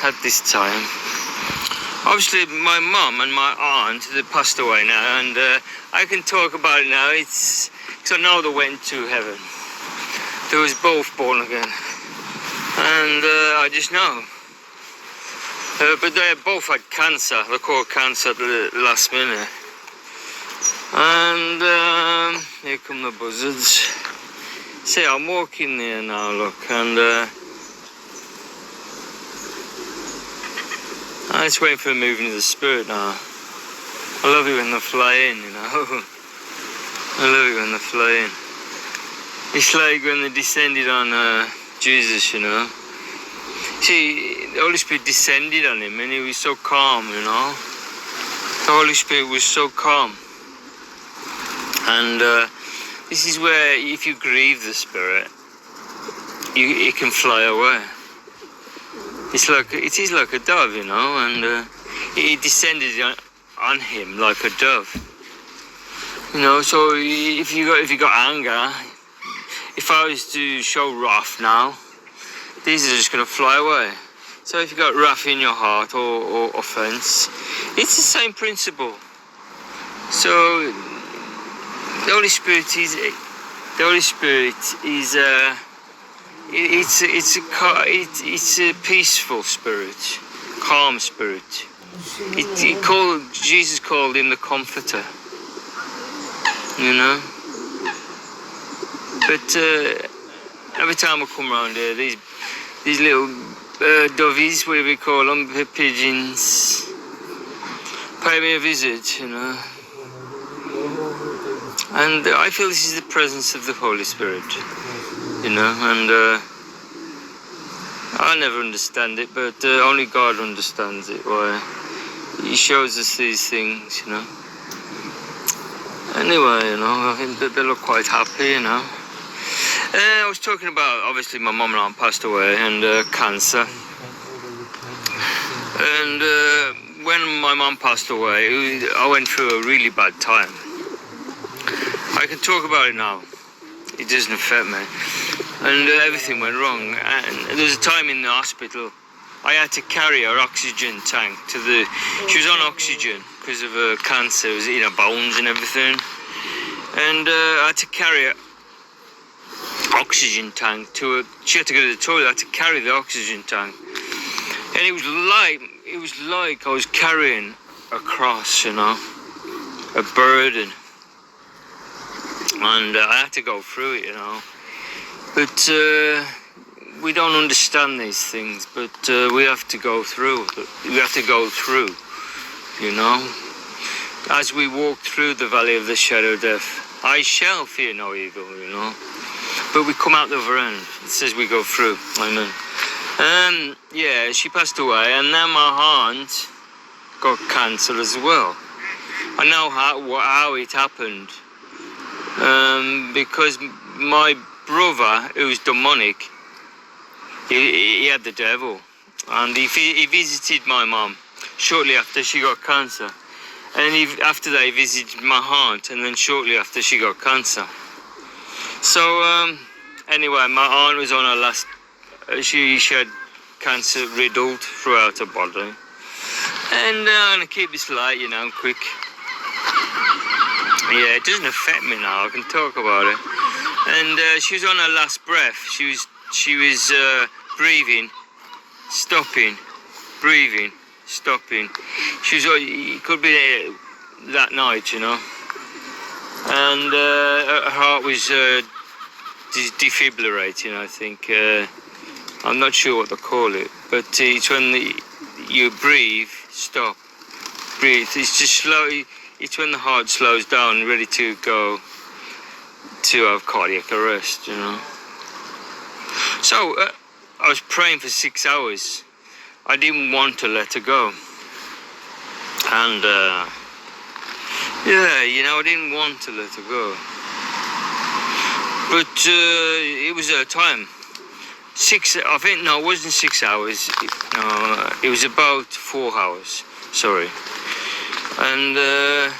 at this time. Obviously, my mum and my aunt, they passed away now, and I can talk about it now. It's because I know they went to heaven. They was both born again, and I just know. But they both had cancer. They caught cancer at the last minute. And here come the buzzards. See, I'm walking there now, look, and I'm just waiting for the moving of the spirit now. I love it when they fly in, you know. I love it when they fly in. It's like when they descended on Jesus, you know. See, the Holy Spirit descended on him and he was so calm, you know. The Holy Spirit was so calm. And this is where if you grieve the Spirit, it can fly away. It is like a dove, you know, and it descended on him like a dove. You know, so if you got anger, if I was to show wrath now, these are just going to fly away. So if you got wrath in your heart or offense, it's the same principle. So the Holy Spirit is it's a peaceful spirit, calm spirit. Jesus called him the Comforter, you know. But every time I come around here, these little dovies, whatever we call them, pigeons, pay me a visit, you know. And I feel this is the presence of the Holy Spirit, you know, and I never understand it, but only God understands it, why he shows us these things, you know. Anyway, you know, I think that they look quite happy, you know. I was talking about, obviously, my mum and aunt passed away, and cancer. And when my mum passed away, I went through a really bad time. I can talk about it now. It doesn't affect me. And everything went wrong. And there was a time in the hospital, I had to carry her oxygen tank to she was on oxygen because of her cancer. It was in her bones and everything. And I had to carry her oxygen tank to her. She had to go to the toilet. I had to carry the oxygen tank. And it was like I was carrying a cross, you know, a burden. And I had to go through it, you know. But we don't understand these things, but we have to go through. We have to go through, you know. As we walk through the valley of the shadow of death, I shall fear no evil, you know. But we come out the other end. It says we go through. Amen. Yeah, she passed away, and then my aunt got cancer as well. I know how it happened. Because my brother, who was demonic, he had the devil, and he visited my mum shortly after she got cancer, and after that he visited my aunt, and then shortly after she got cancer. So anyway, my aunt was on her last. She had cancer riddled throughout her body, and I'm gonna keep this light, you know, quick. Yeah, it doesn't affect me now. I can talk about it. And she was on her last breath. She was breathing, stopping, breathing, stopping. It could be that night, you know. And her heart was defibrillating, I think. I'm not sure what they call it, but it's when you breathe, stop, breathe. It's just slowly. It's when the heart slows down, ready to go to have cardiac arrest, you know. So I was praying for 6 hours. I didn't want to let her go. And yeah, you know, I didn't want to let her go. But it was a time. It wasn't 6 hours. It was about 4 hours. Sorry. And the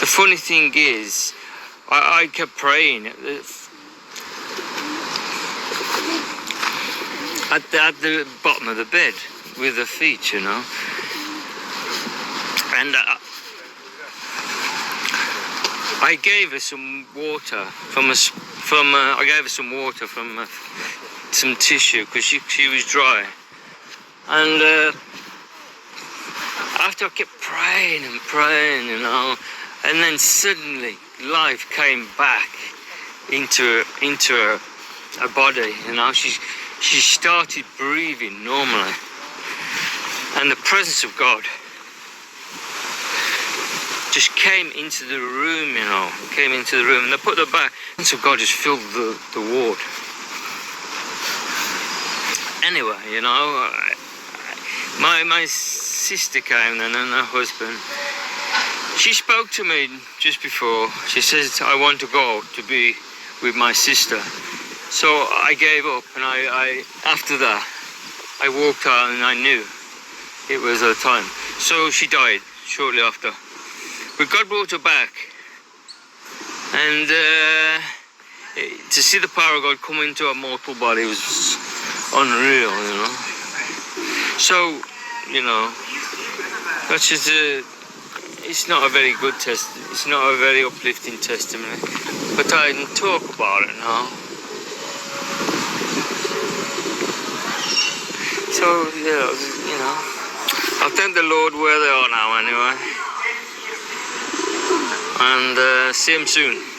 funny thing is, I kept praying. at the bottom of the bed with her feet, you know. And I gave her some water I gave her some water from some tissue because she was dry. And after I kept praying and praying, you know, and then suddenly life came back into her body, you know. She started breathing normally, and the presence of God just came into the room, you know, and they put her back. The presence of God just filled the ward. Anyway, you know, my sister came then, and her husband. She spoke to me just before. She says, I want to go to be with my sister. So I gave up, and I after that, I walked out and I knew it was her time. So she died shortly after. But God brought her back. And to see the power of God come into her mortal body was unreal, you know. So, you know, that's just it's not a very good it's not a very uplifting testimony. But I can talk about it now. So, yeah, you know, I thank the Lord where they are now anyway. And see him soon.